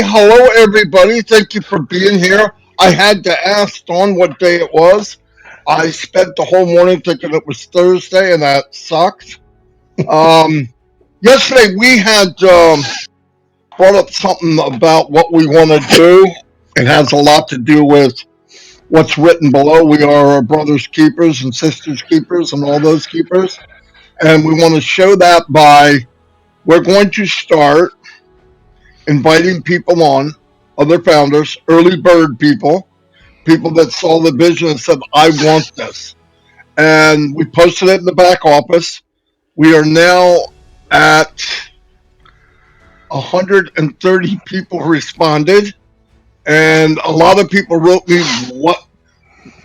Hey, hello everybody. Thank you for being here. I had to ask Dawn what day it was. I spent the whole morning thinking it was Thursday, and that sucked. Um, Yesterday we had brought up something about what we want to do. It has a lot to do with what's written below. We are our brothers' keepers and sisters' keepers and all those keepers. And we want to show that by, we're going to start inviting people on, other founders, early bird people that saw the vision and said, I want this. And we posted it in the back office. We are now at 130 people responded, and a lot of people wrote me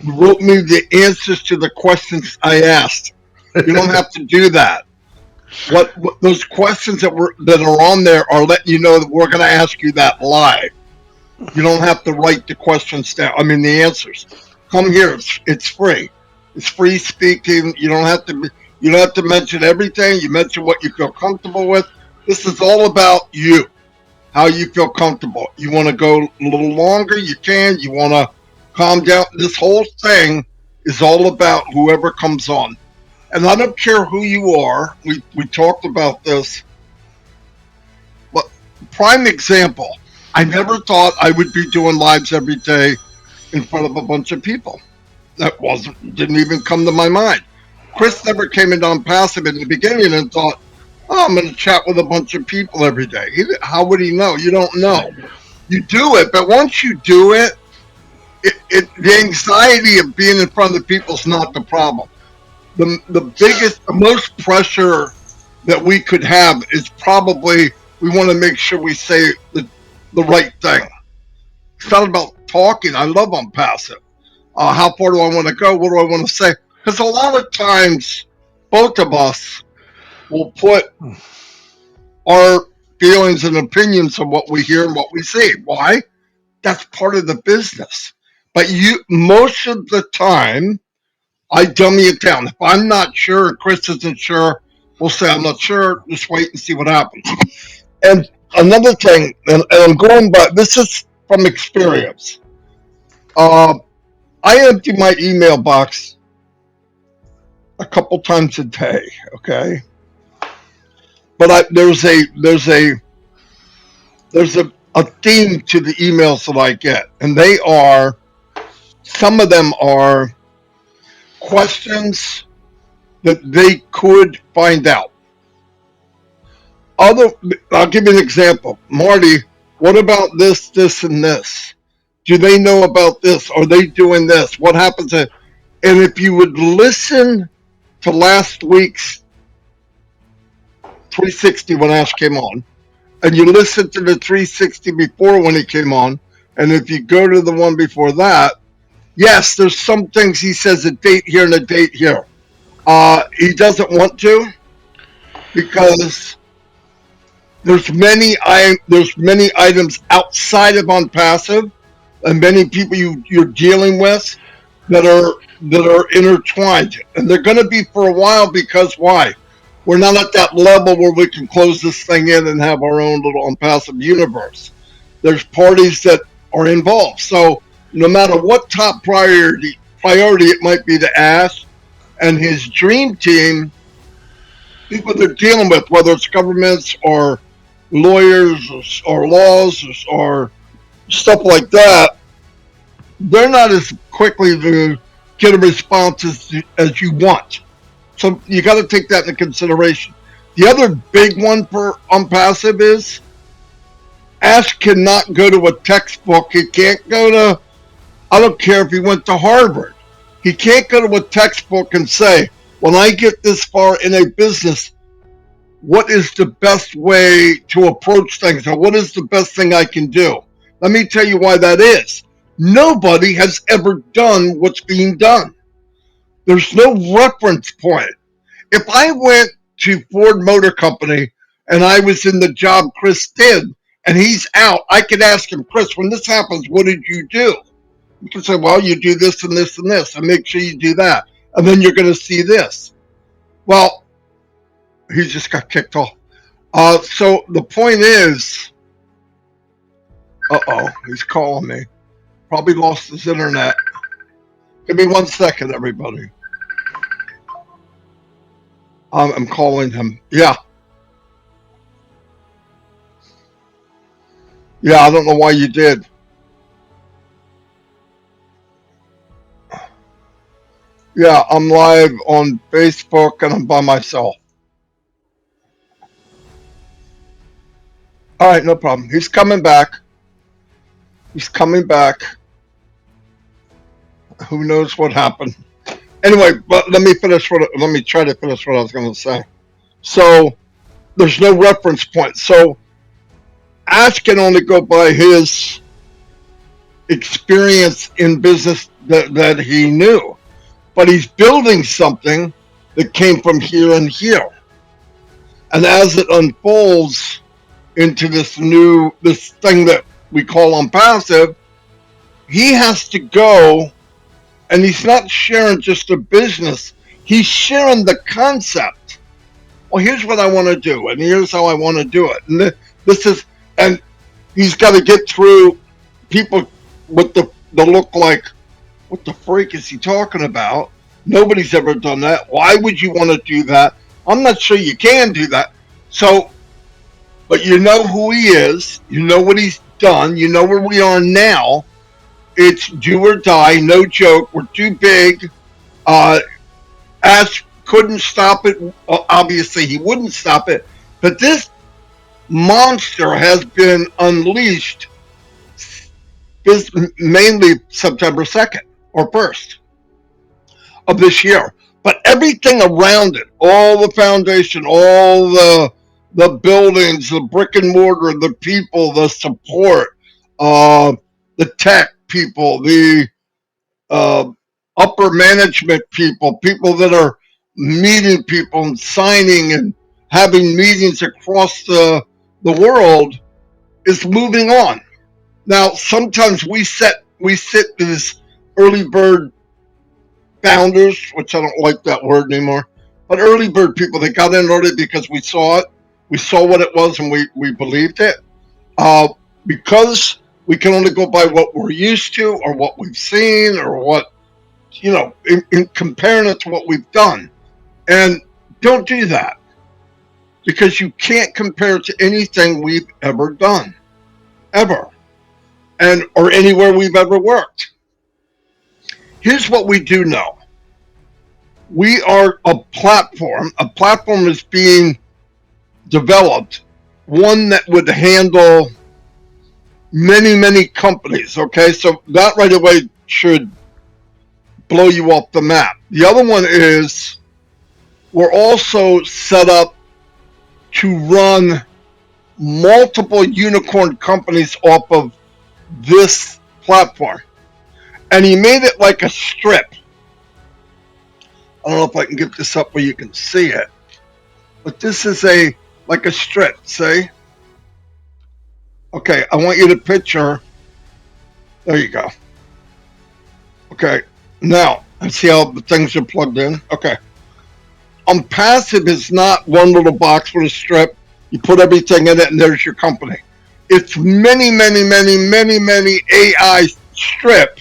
the answers to the questions I asked. You don't have to do that. What those questions that are on there are letting you know that we're going to ask you that live. You don't have to write the questions down. I mean, the answers. Come here. It's free. It's free speaking. You don't have to mention everything. You mention what you feel comfortable with. This is all about you, how you feel comfortable. You want to go a little longer, you can. You want to calm down. This whole thing is all about whoever comes on. And I don't care who you are. We talked about this. But prime example, I never thought I would be doing lives every day in front of a bunch of people. That didn't even come to my mind. Chris never came into ONPASSIVE in the beginning and thought, oh, I'm going to chat with a bunch of people every day. How would he know? You don't know. You do it, but once you do it, the anxiety of being in front of the people is not the problem. The most pressure that we could have is probably we want to make sure we say the right thing. It's not about talking. I love ONPASSIVE. How far do I want to go? What do I want to say? Because a lot of times, both of us will put our feelings and opinions of what we hear and what we see. Why? That's part of the business. But most of the time, I dummy it down. If I'm not sure, Chris isn't sure, we'll say, I'm not sure, just wait and see what happens. And another thing, and I'm going by, this is from experience. I empty my email box a couple times a day, okay? But there's a theme to the emails that I get, and some of them are questions that they could find out. I'll give you an example. Marty, what about this, and this? Do they know about this? Are they doing this? What happens? And if you would listen to last week's 360 when Ash came on, and you listen to the 360 before when he came on, and if you go to the one before that, yes, there's some things he says a date here and a date here. He doesn't want to because there's many items outside of ONPASSIVE and many people you're dealing with that are intertwined, and they're going to be for a while because why? We're not at that level where we can close this thing in and have our own little ONPASSIVE universe. There's parties that are involved, so no matter what top priority it might be to Ash and his dream team, people they're dealing with, whether it's governments or lawyers or laws or stuff like that, they're not as quickly to get a response as you want. So you got to take that into consideration. The other big one for ONPASSIVE is Ash cannot go to a textbook. He can't go to, I don't care if he went to Harvard. He can't go to a textbook and say, when I get this far in a business, what is the best way to approach things, or what is the best thing I can do? Let me tell you why that is. Nobody has ever done what's being done. There's no reference point. If I went to Ford Motor Company and I was in the job Chris did, and he's out, I could ask him, Chris, when this happens, what did you do? You can say, well, you do this and this and this, and make sure you do that, and then you're going to see this. Well, he just got kicked off. So the point is, Uh-oh, he's calling me. Probably lost his internet. Give me 1 second, everybody. I'm calling him. Yeah. Yeah, I don't know why you did. Yeah, I'm live on Facebook and I'm by myself. All right, no problem. He's coming back. He's coming back. Who knows what happened? Anyway, but let me try to finish what I was going to say. So there's no reference point. So Ash can only go by his experience in business that he knew, but he's building something that came from here and here. And as it unfolds into this thing that we call ONPASSIVE, he has to go, and he's not sharing just a business, he's sharing the concept. Well, here's what I want to do, and here's how I want to do it. And and he's got to get through people with the look like, what the freak is he talking about? Nobody's ever done that. Why would you want to do that? I'm not sure you can do that. So, but you know who he is. You know what he's done. You know where we are now. It's do or die. No joke. We're too big. Ash couldn't stop it. Obviously, he wouldn't stop it. But this monster has been unleashed mainly September 2nd or 1st of this year. But everything around it, all the foundation, all the buildings, the brick and mortar, the people, the support, the tech people, the upper management people, people that are meeting people and signing and having meetings across the world, is moving on. Now, sometimes we sit as early bird founders, which I don't like that word anymore, but early bird people, they got in early because we saw it. We saw what it was and we believed it. Because we can only go by what we're used to or what we've seen or what, in comparing it to what we've done. And don't do that, because you can't compare it to anything we've ever done, ever, or anywhere we've ever worked. Here's what we do know. We are a platform. A platform is being developed, one that would handle many, many companies. Okay, so that right away should blow you off the map. The other one is we're also set up to run multiple unicorn companies off of this platform. And he made it like a strip. I don't know if I can get this up where you can see it, but this is like a strip, see? Okay, I want you to picture, there you go. Okay, now, and see how the things are plugged in? Okay. ONPASSIVE is not one little box with a strip. You put everything in it and there's your company. It's many, many, many, many, many AI strip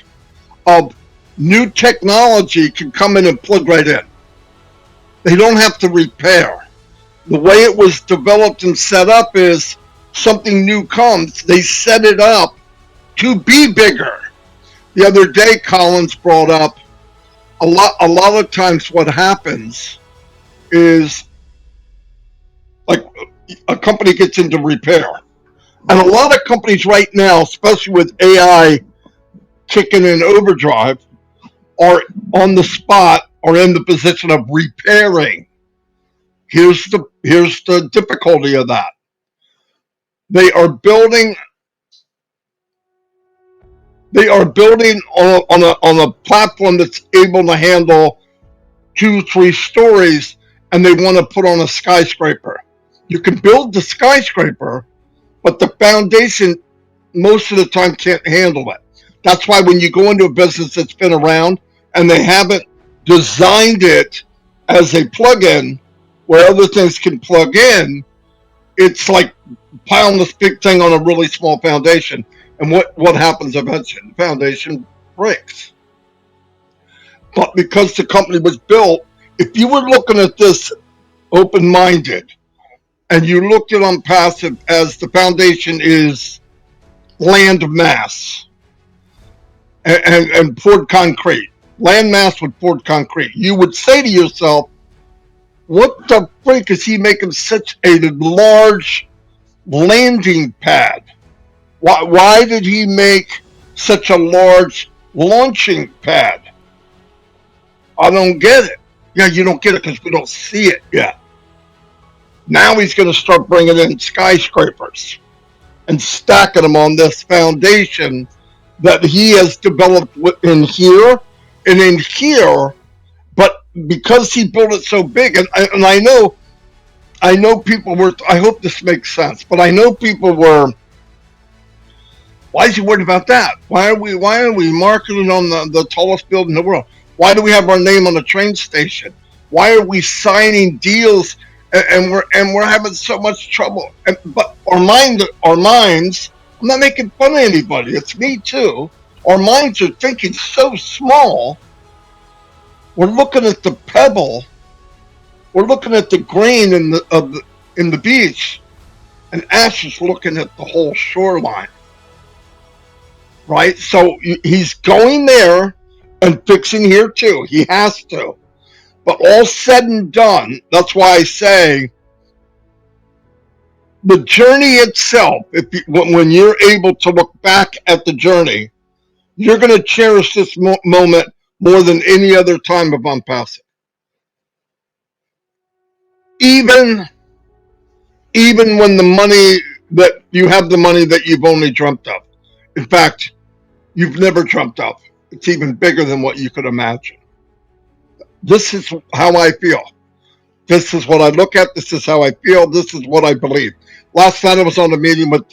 of new technology can come in and plug right in. They don't have to repair. The way it was developed and set up is something new comes, they set it up to be bigger. The other day, Collins brought up a lot of times what happens is like a company gets into repair. And a lot of companies right now, especially with AI kicking in overdrive, are on the spot or in the position of repairing. Here's the difficulty of that. They are building on a platform that's able to handle 2-3 stories, and they want to put on a skyscraper. You can build the skyscraper, but the foundation most of the time can't handle it. That's why when you go into a business that's been around and they haven't designed it as a plug-in where other things can plug in, it's like piling this big thing on a really small foundation. And what happens eventually? The foundation breaks. But because the company was built, if you were looking at this open-minded, and you looked at ONPASSIVE as the foundation is land mass and poured concrete, land mass with poured concrete, you would say to yourself, what the freak is he making such a large landing pad? Why did he make such a large launching pad? I don't get it. Yeah, you don't get it because we don't see it yet. Now he's going to start bringing in skyscrapers and stacking them on this foundation that he has developed in here and in here. But because he built it so big, and I know people were, I hope this makes sense, but I know people were, why is he worried about that? Why are we marketing on the tallest building in the world? Why do we have our name on the train station? Why are we signing deals and we're having so much trouble? But our minds, I'm not making fun of anybody, it's me too. Our minds are thinking so small. We're looking at the pebble, we're looking at the grain in the beach, and Ash is looking at the whole shoreline. Right? So he's going there and fixing here too. He has to. But all said and done, that's why I say the journey itself, when you're able to look back at the journey, you're going to cherish this moment more than any other time of ONPASSIVE. Even when the money that you have, the money that you've only dreamt of. In fact, you've never dreamt of. It's even bigger than what you could imagine. This is how I feel. This is what I look at. This is how I feel. This is what I believe. Last night I was on a meeting with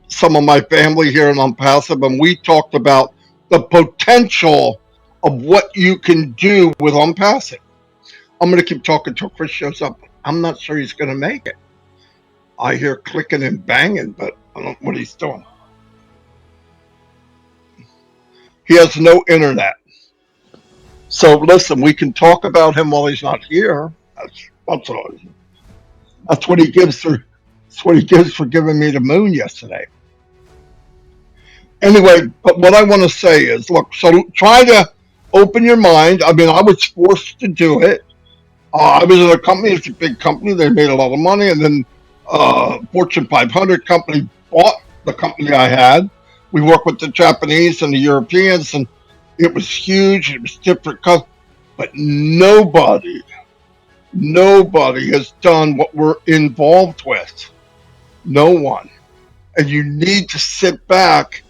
some of my family here in ONPASSIVE, and we talked about the potential of what you can do with ONPASSIVE. I'm going to keep talking till Chris shows up. I'm not sure he's going to make it. I hear clicking and banging, but I don't know what he's doing. He has no internet. So listen, we can talk about him while he's not here. That's what he gives for. That's what he gives for giving me the moon yesterday. Anyway, but what I want to say is, look. So try to open your mind. I mean, I was forced to do it. I was in a company. It's a big company. They made a lot of money, and then Fortune 500 company bought the company I had. We worked with the Japanese and the Europeans, and it was huge. It was different, but nobody has done what we're involved with. No one. And you need to sit back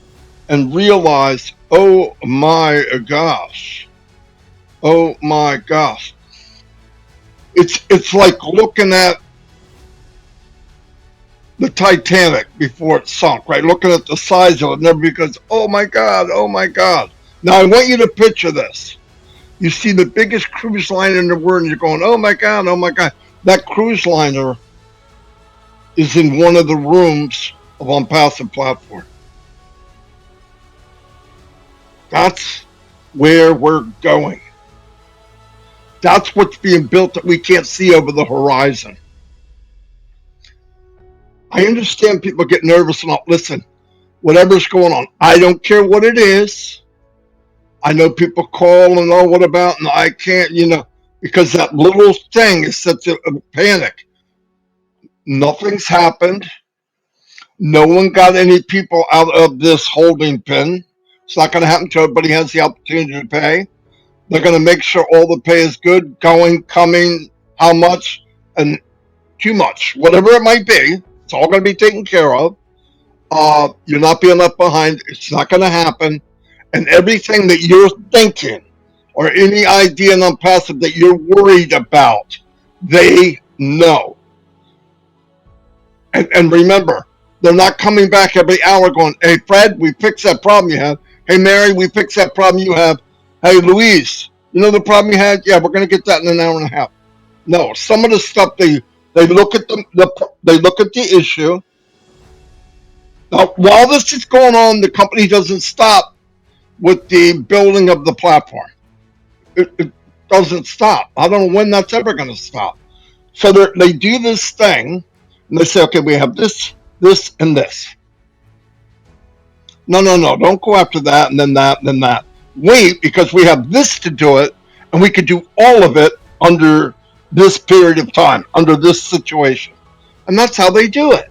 and realize, oh my gosh. Oh my gosh. It's like looking at the Titanic before it sunk, right? Looking at the size of it, and everybody goes, oh my God, oh my God. Now I want you to picture this. You see the biggest cruise liner in the world, and you're going, oh my God, oh my God. That cruise liner is in one of the rooms of ONPASSIVE platform. That's where we're going. That's what's being built that we can't see over the horizon. I understand people get nervous and listen, whatever's going on, I don't care what it is. I know people call and, oh, what about, and I can't, because that little thing is such a panic. Nothing's happened. No one got any people out of this holding pen. It's not going to happen until everybody has the opportunity to pay. They're going to make sure all the pay is good, going, coming, how much, and too much, whatever it might be. It's all going to be taken care of. You're not being left behind. It's not going to happen. And everything that you're thinking or any idea in ONPASSIVE that you're worried about, they know. And remember, they're not coming back every hour going, hey, Fred, we fixed that problem you have. Hey, Mary, we fixed that problem you have. Hey, Louise, you know the problem you had? Yeah, we're going to get that in an hour and a half. No, some of the stuff they look at the issue. While this is going on, the company doesn't stop with the building of the platform. It doesn't stop. I don't know when that's ever going to stop. So they do this thing, and they say, okay, we have this, this, and this. No, don't go after that, and then that, and then that. Wait, because we have this to do it, and we could do all of it under this period of time, under this situation. And that's how they do it.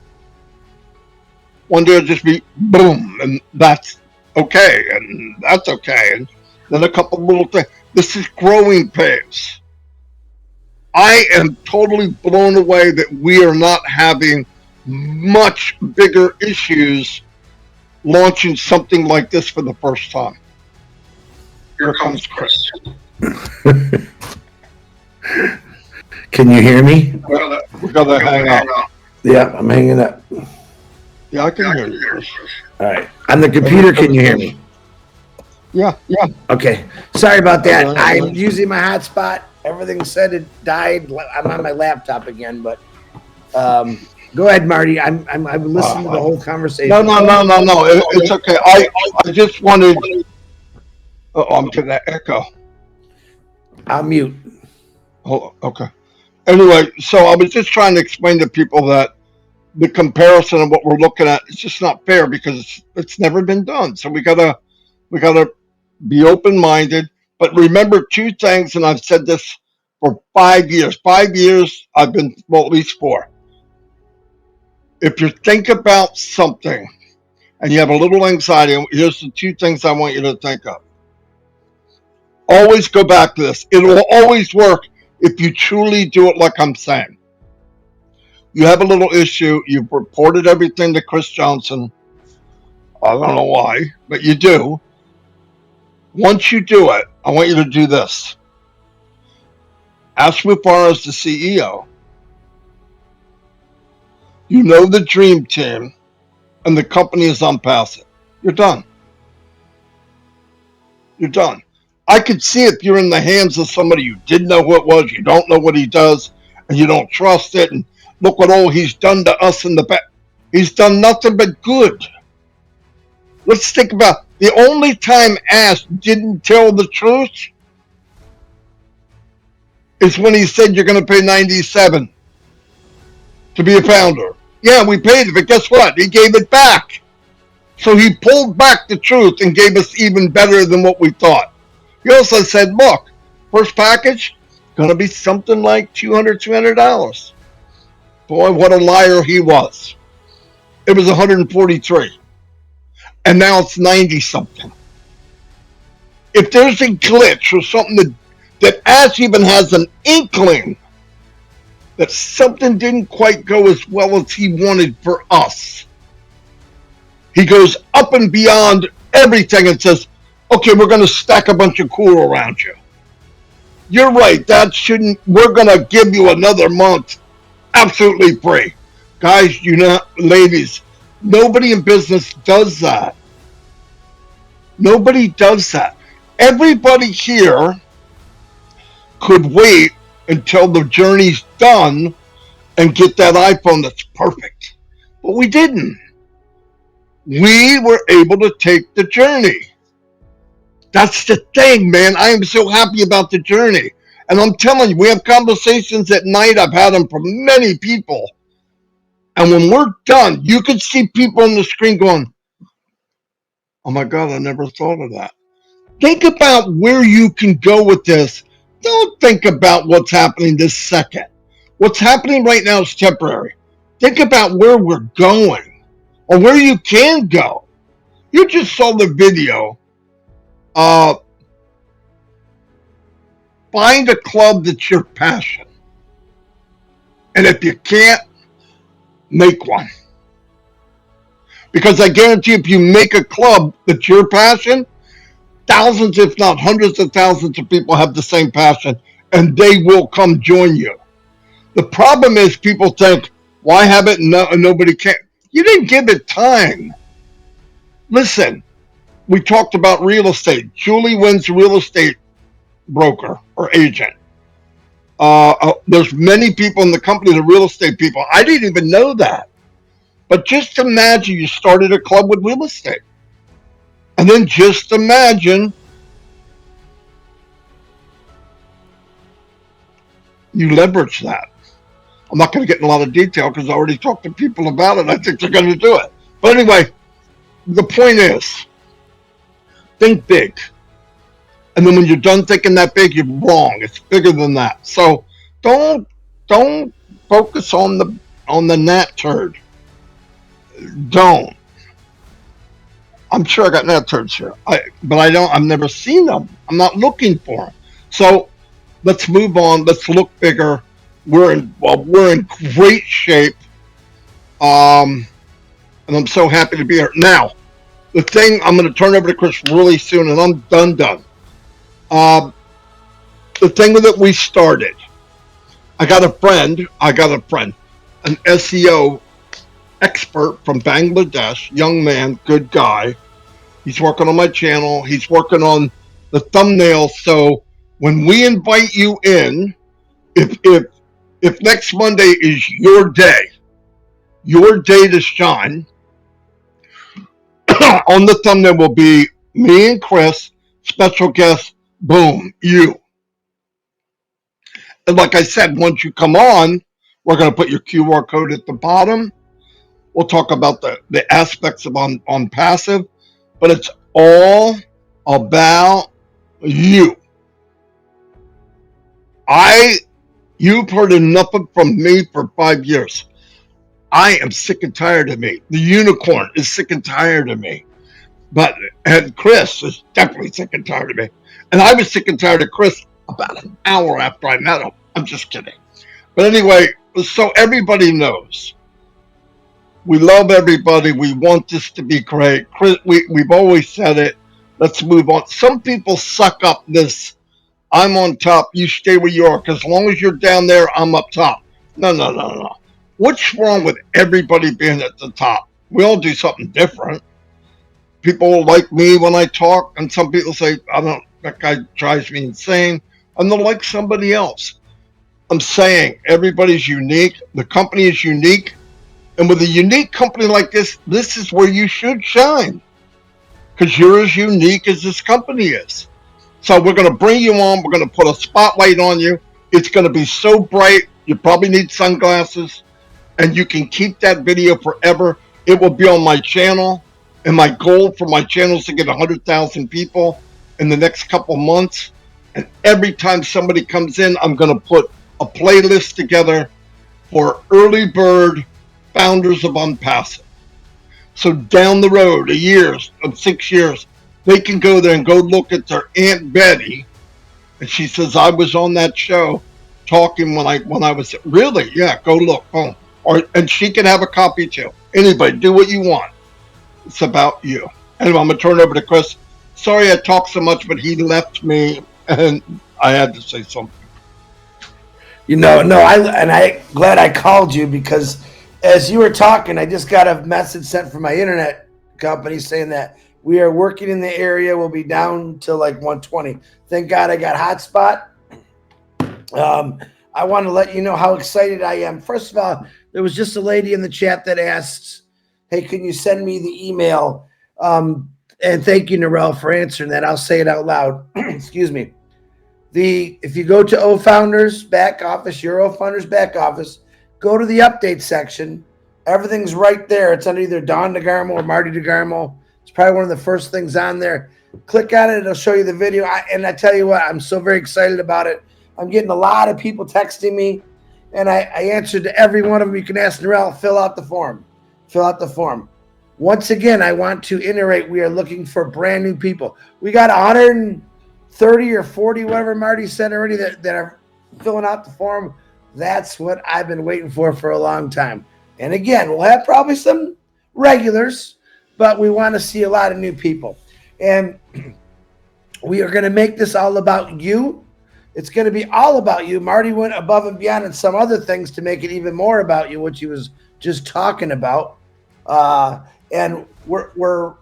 One day it'll just be boom, and that's okay, and that's okay, and then a couple little things. This is growing pains. I am totally blown away that we are not having much bigger issues launching something like this for the first time. Here comes Chris. Can you hear me? We gotta hang out. Yeah, I'm hanging up. Yeah, I can hear you, Chris. All right. On the computer, can you hear me? Yeah. Okay. Sorry about that. I'm using my hotspot. Everything said it died. I'm on my laptop again, but go ahead, Marty. I'm listening to the whole conversation. No. It's okay. I just wanted. Oh, I'm getting that echo. I'll mute. Oh, okay. Anyway, so I was just trying to explain to people that the comparison of what we're looking at is just not fair because it's never been done. So we gotta be open-minded. But remember two things, and I've said this for 5 years. 5 years, I've been, well, at least 4. If you think about something and you have a little anxiety, here's the 2 things I want you to think of. Always go back to this. It will always work if you truly do it like I'm saying. You have a little issue. You've reported everything to Chris Johnson. I don't know why, but you do. Once you do it, I want you to do this. Ask Mufareh as the CEO. You know the dream team, and the company is ONPASSIVE. You're done. You're done. I could see if you're in the hands of somebody you didn't know who it was, you don't know what he does, and you don't trust it, and look what all he's done to us in the back. He's done nothing but good. Let's think about the only time Ash didn't tell the truth is when he said you're going to pay $97 to be a founder. Yeah, we paid it, but guess what? He gave it back. So he pulled back the truth and gave us even better than what we thought. He also said, look, first package, going to be something like $200. Boy, what a liar he was. It was 143. And now it's 90 something. If there's a glitch or something that Ash even has an inkling that something didn't quite go as well as he wanted for us, he goes up and beyond everything and says, okay, we're going to stack a bunch of cool around you. You're right. We're going to give you another month absolutely free. Guys, ladies, nobody in business does that. Nobody does that. Everybody here could wait until the journey's done and get that iPhone that's perfect. But we didn't. We were able to take the journey. That's the thing, man. I am so happy about the journey. And I'm telling you, we have conversations at night. I've had them from many people. And when we're done, you can see people on the screen going, oh my God, I never thought of that. Think about where you can go with this. Don't think about what's happening this second. What's happening right now is temporary. Think about where we're going or where you can go. You just saw the video. Find a club that's your passion. And if you can't, make one. Because I guarantee if you make a club that's your passion, thousands, if not hundreds of thousands of people have the same passion, and they will come join you. The problem is people think, why have it and nobody can? You didn't give it time. Listen, we talked about real estate. Julie Wynn's real estate broker or agent. There's many people in the company, the real estate people. I didn't even know that. But just imagine you started a club with real estate. And then just imagine you leverage that. I'm not going to get in a lot of detail because I already talked to people about it. I think they're going to do it. But anyway, the point is, think big. And then when you're done thinking that big, you're wrong. It's bigger than that. So don't focus on the gnat turd. Don't. I'm sure I got gnat turds here, but I've never seen them. I'm not looking for them. So let's move on. Let's look bigger. We're in great shape. And I'm so happy to be here. Now, the thing I'm going to turn over to Chris really soon, and I'm done. The thing that we started, I got a friend, an SEO expert from Bangladesh, young man, good guy. He's working on my channel. He's working on the thumbnail. So when we invite you in, if next Monday is your day to shine, on the thumbnail will be me and Chris, special guest, boom, you. And like I said, once you come on, we're going to put your QR code at the bottom. We'll talk about the aspects of ONPASSIVE, but it's all about you. You've heard enough from me for 5 years. I am sick and tired of me. The unicorn is sick and tired of me. And Chris is definitely sick and tired of me. And I was sick and tired of Chris about an hour after I met him. I'm just kidding. But anyway, so everybody knows. We love everybody. We want this to be great. Chris, we've always said it. Let's move on. Some people suck up this, I'm on top, you stay where you are, because as long as you're down there, I'm up top. No. What's wrong with everybody being at the top? We all do something different. People like me when I talk, and some people say, that guy drives me insane, and they'll like somebody else. I'm saying everybody's unique. The company is unique. And with a unique company like this is where you should shine, because you're as unique as this company is. So we're going to bring you on. We're going to put a spotlight on you. It's going to be so bright. You probably need sunglasses, and you can keep that video forever. It will be on my channel, and my goal for my channel is to get 100,000 people in the next couple months. And every time somebody comes in, I'm going to put a playlist together for early bird founders of ONPASSIVE. So down the road, 6 years, they can go there and go look at their Aunt Betty, and she says, I was on that show talking when I was, really? Yeah, go look, boom. And she can have a copy too. Anybody, do what you want. It's about you. Anyway, I'm going to turn it over to Chris. Sorry I talked so much, but he left me, and I had to say something. I'm glad I called you, because as you were talking, I just got a message sent from my internet company saying that we are working in the area. We'll be down to like 120. Thank God I got hotspot. I want to let you know how excited I am. First of all, there was just a lady in the chat that asked, hey, can you send me the email? And thank you, Narelle, for answering that. I'll say it out loud. Excuse me. If you go to OFounders back office, your OFounders back office, go to the update section. Everything's right there. It's under either Don DeGarmo or Marty DeGarmo. It's probably one of the first things on there. Click on it. It'll show you the video. And I tell you what, I'm so very excited about it. I'm getting a lot of people texting me, and I answered to every one of them. You can ask Narelle, fill out the form. Fill out the form. Once again, I want to iterate. We are looking for brand new people. We got 130 or 40, whatever Marty said already, that are filling out the form. That's what I've been waiting for a long time. And again, we'll have probably some regulars, but we want to see a lot of new people. And we are going to make this all about you. It's going to be all about you. Marty went above and beyond in some other things to make it even more about you, which he was just talking about. And we're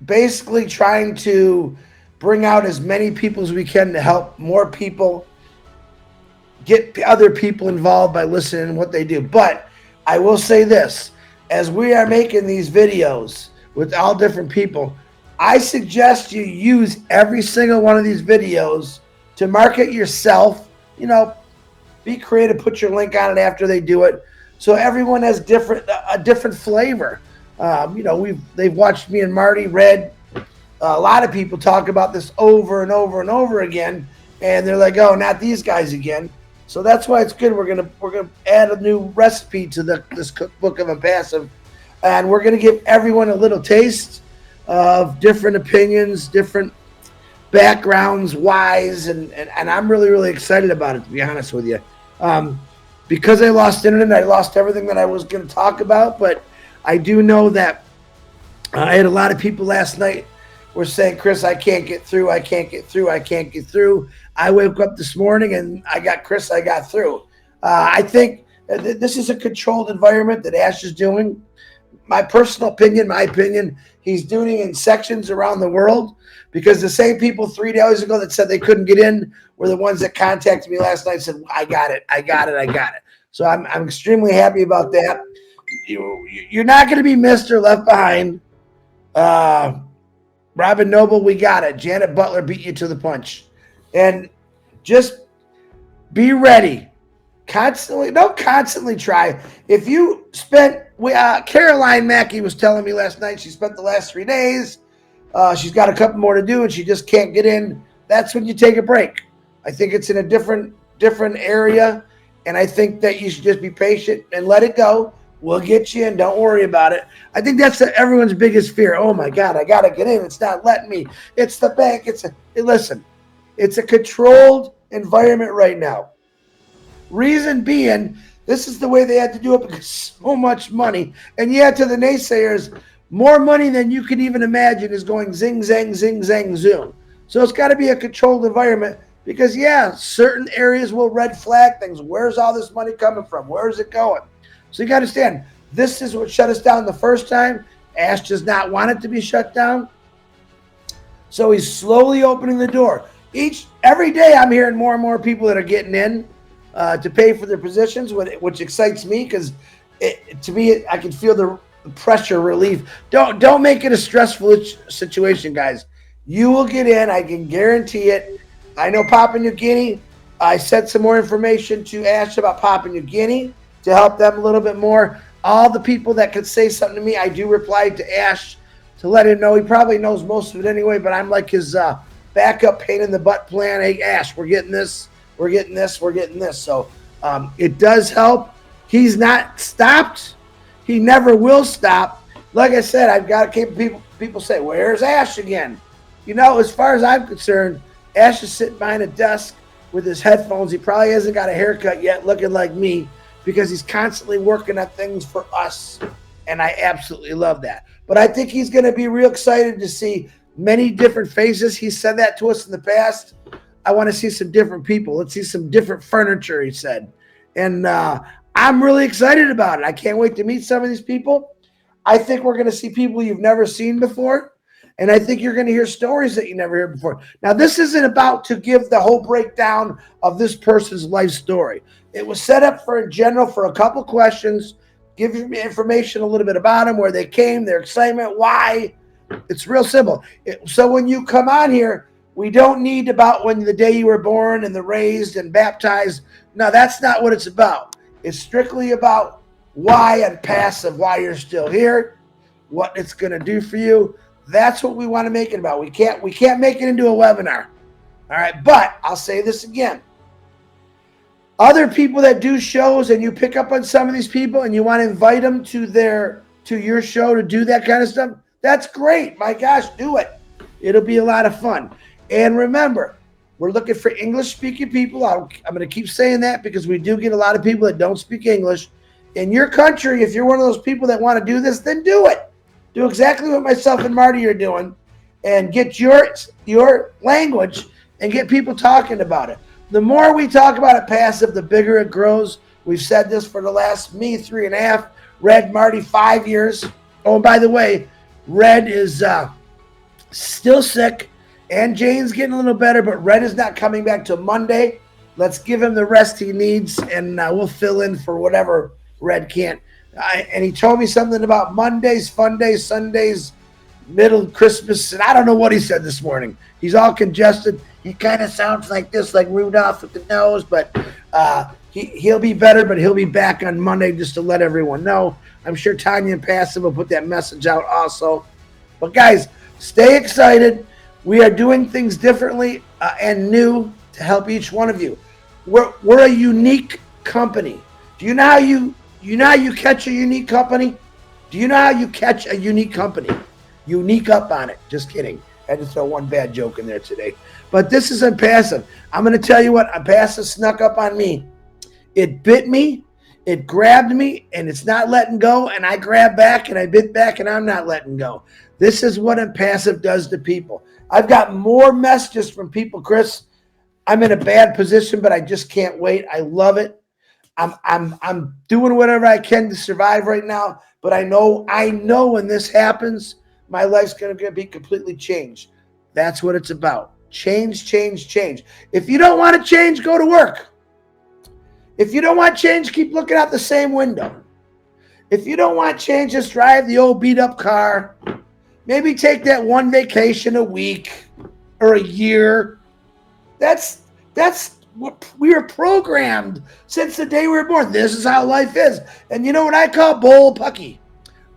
basically trying to bring out as many people as we can to help more people get other people involved by listening to what they do. But I will say this, as we are making these videos with all different people, I suggest you use every single one of these videos to market yourself. You know, be creative, put your link on it after they do it, so everyone has a different flavor. You know, they've watched me and Marty, Red, a lot of people talk about this over and over and over again, and they're like, "Oh, not these guys again." So that's why it's good. We're gonna add a new recipe to this cookbook of ONPASSIVE, and we're gonna give everyone a little taste of different opinions, different backgrounds, whys, and I'm really excited about it, to be honest with you. Because I lost internet, I lost everything that I was going to talk about, but I do know that I had a lot of people last night were saying, Chris, I can't get through. I can't get through. I can't get through. I woke up this morning and I got Chris. I got through. I think this is a controlled environment that Ash is doing. My personal opinion, he's doing it in sections around the world, because the same people 3 days ago that said they couldn't get in were the ones that contacted me last night and said, I got it. So I'm extremely happy about that. You're not going to be missed or left behind. Robin Noble, we got it. Janet Butler beat you to the punch. And just be ready. Don't constantly try. If you spent, Caroline Mackey was telling me last night, she spent the last 3 days. She's got a couple more to do and she just can't get in. That's when you take a break. I think it's in a different area. And I think that you should just be patient and let it go. We'll get you in. Don't worry about it. I think that's everyone's biggest fear. Oh my God, I got to get in. It's not letting me. It's the bank. Listen, it's a controlled environment right now. Reason being, this is the way they had to do it because so much money. And yet to the naysayers, more money than you can even imagine is going zing, zang, zing, zang, zoom. So it's got to be a controlled environment because, yeah, certain areas will red flag things. Where's all this money coming from? Where is it going? So you got to understand, this is what shut us down the first time. Ash does not want it to be shut down. So he's slowly opening the door. Every day I'm hearing more and more people that are getting in to pay for their positions, which excites me because to me, I can feel the pressure relief. Don't make it a stressful situation, guys. You will get in. I can guarantee it. I know Papua New Guinea. I sent some more information to Ash about Papua New Guinea to help them a little bit more. All the people that could say something to me, I do reply to Ash to let him know. He probably knows most of it anyway, but I'm like his backup pain in the butt plan. Hey, Ash, we're getting this. We're getting this. We're getting this. So it does help. He's not stopped. He never will stop. Like I said, I've got people say, where's Ash again? You know, as far as I'm concerned, Ash is sitting behind a desk with his headphones. He probably hasn't got a haircut yet looking like me because he's constantly working at things for us. And I absolutely love that. But I think he's going to be real excited to see many different faces. He said that to us in the past. I want to see some different people. Let's see some different furniture, he said. And I'm really excited about it. I can't wait to meet some of these people. I think we're going to see people you've never seen before. And I think you're going to hear stories that you never heard before. Now, this isn't about to give the whole breakdown of this person's life story. It was set up in general for a couple questions, give you information a little bit about them, where they came, their excitement, why. It's real simple. So when you come on here, we don't need about when the day you were born and the raised and baptized. No, that's not what it's about. It's strictly about why ONPASSIVE, why you're still here, what it's going to do for you. That's what we want to make it about. We can't make it into a webinar. All right, but I'll say this again. Other people that do shows and you pick up on some of these people and you want to invite them to your show to do that kind of stuff, that's great. My gosh, do it. It'll be a lot of fun. And remember, we're looking for English-speaking people. I'm going to keep saying that because we do get a lot of people that don't speak English. In your country, if you're one of those people that want to do this, then do it. Do exactly what myself and Marty are doing and get your language and get people talking about it. The more we talk about ONPASSIVE, the bigger it grows. We've said this for the last 3.5, Red, Marty, 5 years. Oh, and by the way, Red is still sick and Jane's getting a little better, but Red is not coming back till Monday. Let's give him the rest he needs and we'll fill in for whatever Red can't. And he told me something about Mondays, fun days, Sundays, middle Christmas, and I don't know what he said this morning. He's all congested. He kind of sounds like this, like Rudolph with the nose, but he'll be better, but he'll be back on Monday just to let everyone know. I'm sure Tanya and Passive will put that message out also. But guys, stay excited. We are doing things differently and new to help each one of you. We're a unique company. Do you know how you catch a unique company? Do you know how you catch a unique company? Unique up on it. Just kidding. I had to throw one bad joke in there today. But this is ONPASSIVE. I'm going to tell you what, ONPASSIVE snuck up on me. It bit me, it grabbed me, and it's not letting go, and I grab back, and I bit back, and I'm not letting go. This is what ONPASSIVE does to people. I've got more messages from people, Chris. I'm in a bad position, but I just can't wait. I love it. I'm doing whatever I can to survive right now, but I know when this happens, my life's going to be completely changed. That's what it's about. Change, change, change. If you don't want to change, go to work. If you don't want change, keep looking out the same window. If you don't want change, just drive the old beat up car. Maybe take that one vacation a week or a year. That's what we were programmed since the day we were born. This is how life is. And you know what I call bullpucky?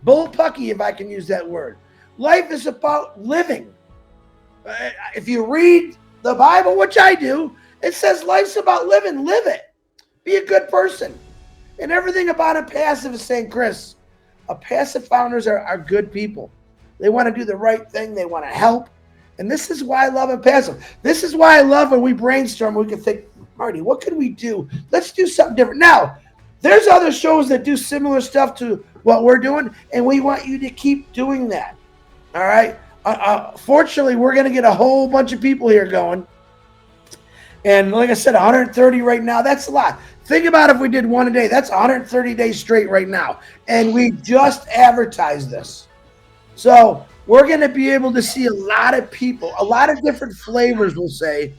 Bullpucky, if I can use that word. Life is about living. If you read the Bible, which I do, it says life's about living. Live it. Be a good person. And everything about ONPASSIVE is saying, Chris, ONPASSIVE founders are good people. They want to do the right thing. They want to help. And this is why I love ONPASSIVE. This is why I love when we brainstorm. We can think, Marty, what can we do? Let's do something different. Now, there's other shows that do similar stuff to what we're doing, and we want you to keep doing that. All right? Fortunately, we're going to get a whole bunch of people here going. And like I said, 130 right now, that's a lot. Think about if we did one a day. That's 130 days straight right now. And we just advertised this. So we're going to be able to see a lot of people, a lot of different flavors, we'll say,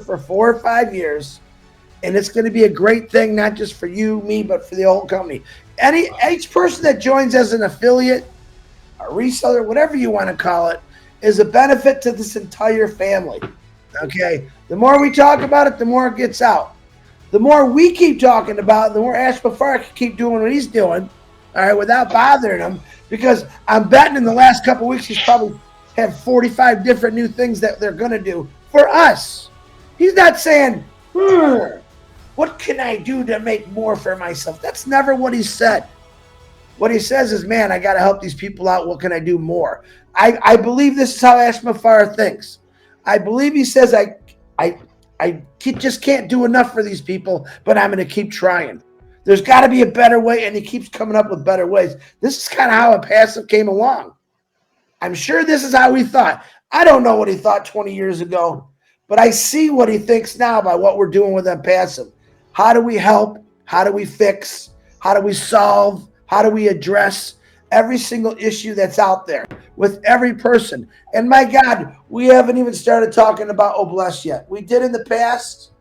for 4 or 5 years. And it's going to be a great thing, not just for you, me, but for the whole company. Each person that joins as an affiliate, a reseller, whatever you want to call it, is a benefit to this entire family. Okay? The more we talk about it, the more it gets out. The more we keep talking about it, the more Ash Mufareh can keep doing what he's doing, all right, without bothering him. Because I'm betting in the last couple of weeks he's probably had 45 different new things that they're going to do for us. He's not saying, what can I do to make more for myself? That's never what he said. What he says is, man, I got to help these people out. What can I do more? I believe this is how Ash Mufareh thinks. I believe he says, I just can't do enough for these people, but I'm going to keep trying. There's got to be a better way, and he keeps coming up with better ways. This is kind of how ONPASSIVE came along. I'm sure this is how he thought. I don't know what he thought 20 years ago, but I see what he thinks now by what we're doing with ONPASSIVE. How do we help? How do we fix? How do we solve? How do we address every single issue that's out there with every person? And my God, we haven't even started talking about OBless yet. We did in the past.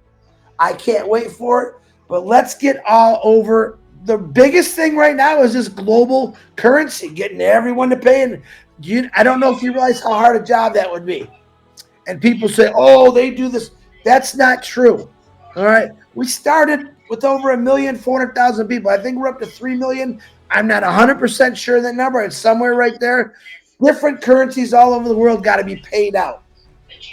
I can't wait for it. But let's get all over. The biggest thing right now is this global currency, getting everyone to pay. And I don't know if you realize how hard a job that would be. And people say, oh, they do this. That's not true. All right. We started with over 1,400,000 people. I think we're up to 3 million. I'm not 100% sure of that number. It's somewhere right there. Different currencies all over the world got to be paid out.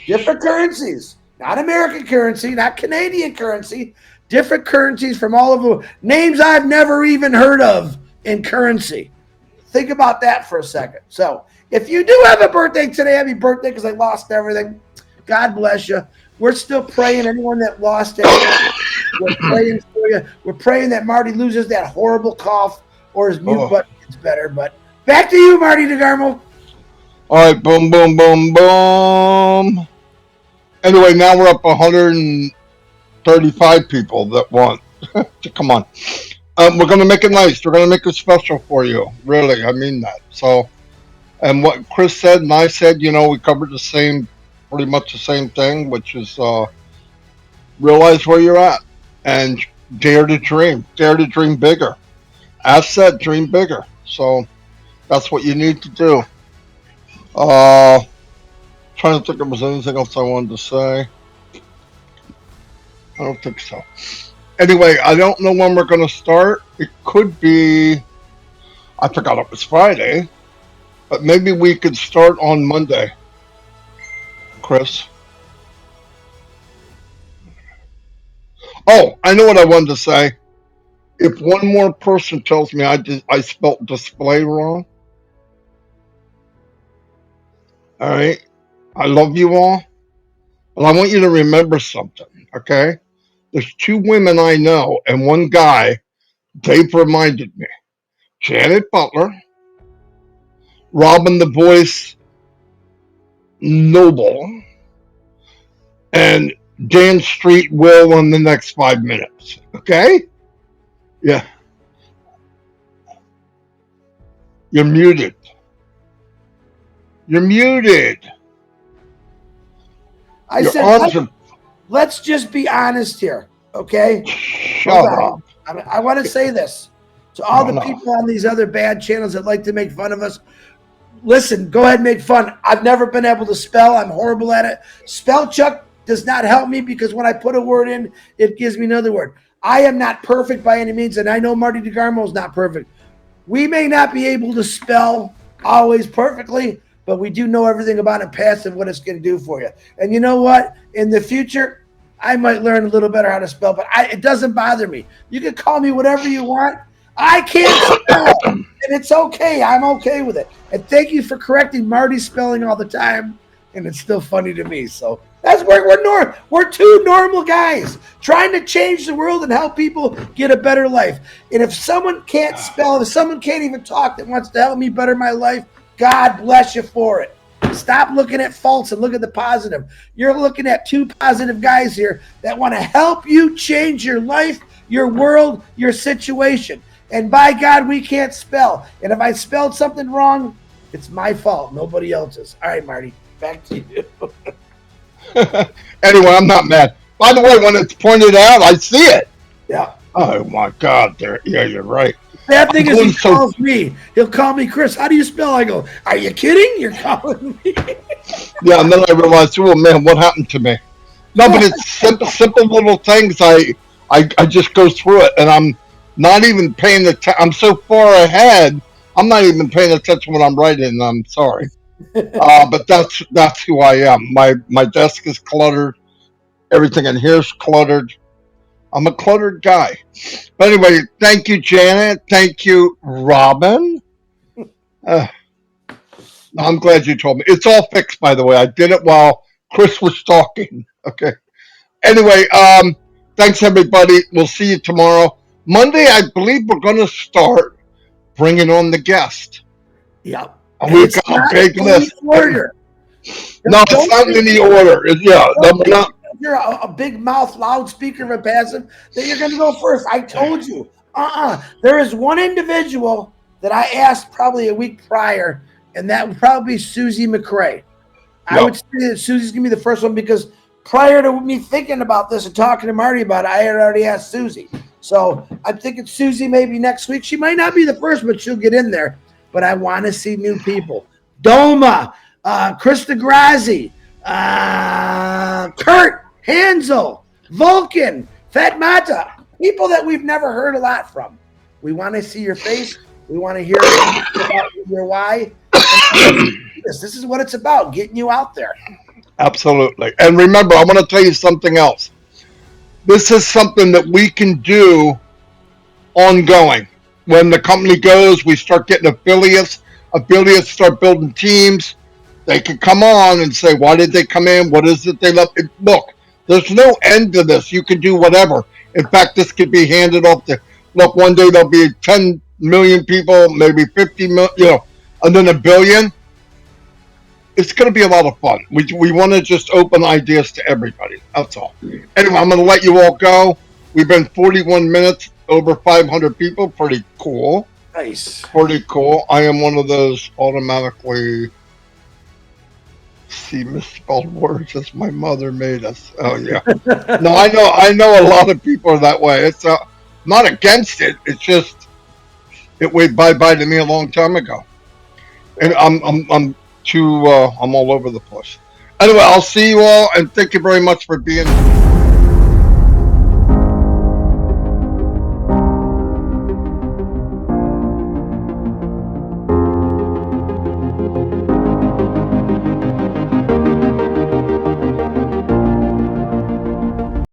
Different currencies. Not American currency, not Canadian currency. Different currencies from all over. Names I've never even heard of in currency. Think about that for a second. So if you do have a birthday today, happy birthday, because I lost everything. God bless you. We're still praying. Anyone that lost it, we're praying for you. We're praying that Marty loses that horrible cough or his mute button gets better. But back to you, Marty DeGarmo. All right, boom, boom, boom, boom. Anyway, now we're up 135 people that want. Come on. We're going to make it nice. We're going to make it special for you. Really, I mean that. So, and what Chris said and I said, you know, we covered pretty much the same thing, which is realize where you're at and dare to dream bigger. as said, dream bigger. So that's what you need to do. Trying to think if there was anything else I wanted to say. I don't think so. Anyway, I don't know when we're going to start. It could be, I forgot it was Friday, but maybe we could start on Monday, Chris. Oh, I know what I wanted to say. If one more person tells me I spelled display wrong, all right, I love you all, but I want you to remember something, okay? There's 2 women I know and 1 guy. They've reminded me. Janet Butler, Robin the Voice Noble, and Dan Street will in the next 5 minutes. Okay? Yeah. You're muted. You're muted. I Your said, arms are. let's just be honest here, okay? Shut up. I want to say this to all the people on these other bad channels that like to make fun of us. Listen, go ahead and make fun. I've never been able to spell. I'm horrible at it. Spell check does not help me because when I put a word in, it gives me another word. I am not perfect by any means, and I know Marty DeGarmo is not perfect. We may not be able to spell always perfectly, but we do know everything about ONPASSIVE, what it's going to do for you. And you know what? In the future, I might learn a little better how to spell, but it doesn't bother me. You can call me whatever you want. I can't spell, and it's okay. I'm okay with it. And thank you for correcting Marty's spelling all the time, and it's still funny to me. So that's where we're 2 normal guys trying to change the world and help people get a better life. And if someone can't spell, if someone can't even talk that wants to help me better my life, God bless you for it. Stop looking at faults and look at the positive. You're looking at 2 positive guys here that want to help you change your life, your world, your situation. And by God, we can't spell. And if I spelled something wrong, it's my fault, nobody else's. All right, Marty, back to you. Anyway, I'm not mad. By the way, when it's pointed out, I see it. Yeah. Oh my God, yeah, you're right. Bad thing is he calls me. He'll call me, Chris, how do you spell? I go, are you kidding? You're calling me. Yeah, and then I realized, oh man, what happened to me? No, but it's simple little things. I just go through it, and I'm not even paying attention. I'm so far ahead, I'm not even paying attention when I'm writing, and I'm sorry. But that's who I am. My desk is cluttered. Everything in here is cluttered. I'm a cluttered guy. But anyway, thank you, Janet. Thank you, Robin. I'm glad you told me. It's all fixed, by the way. I did it while Chris was talking. Okay. Anyway, thanks, everybody. We'll see you tomorrow. Monday, I believe we're going to start bringing on the guest. Yep. We've got a big list. Order. No, it's not in any order. You're a big mouth loudspeaker of ONPASSIVE that you're going to go first. I told you. There is one individual that I asked probably a week prior, and that would probably be Susie McCrae. I would say that Susie's going to be the first one because prior to me thinking about this and talking to Marty about it, I had already asked Susie. So I'm thinking Susie maybe next week. She might not be the first, but she'll get in there. But I want to see new people. Doma, Krista Grazi, Kurt, Hansel, Vulcan, Fatmata, people that we've never heard a lot from. We want to see your face. We want to hear about your why. This is what it's about, getting you out there. Absolutely. And remember, I want to tell you something else. This is something that we can do ongoing. When the company goes, we start getting affiliates. Affiliates start building teams. They can come on and say, why did they come in? What is it they love? Look, there's no end to this. You can do whatever. In fact, this could be handed off to, look, one day there'll be 10 million people, maybe 50 million, and then 1 billion. It's going to be a lot of fun. We want to just open ideas to everybody. That's all. Anyway, I'm going to let you all go. We've been 41 minutes, over 500 people. Pretty cool. Nice. Pretty cool. I am one of those automatically see misspelled words as my mother made us. Oh yeah. No, I know a lot of people are that way. It's not against it. It's just It waved bye-bye to me a long time ago. And I'm all over the place. Anyway, I'll see you all, and thank you very much for being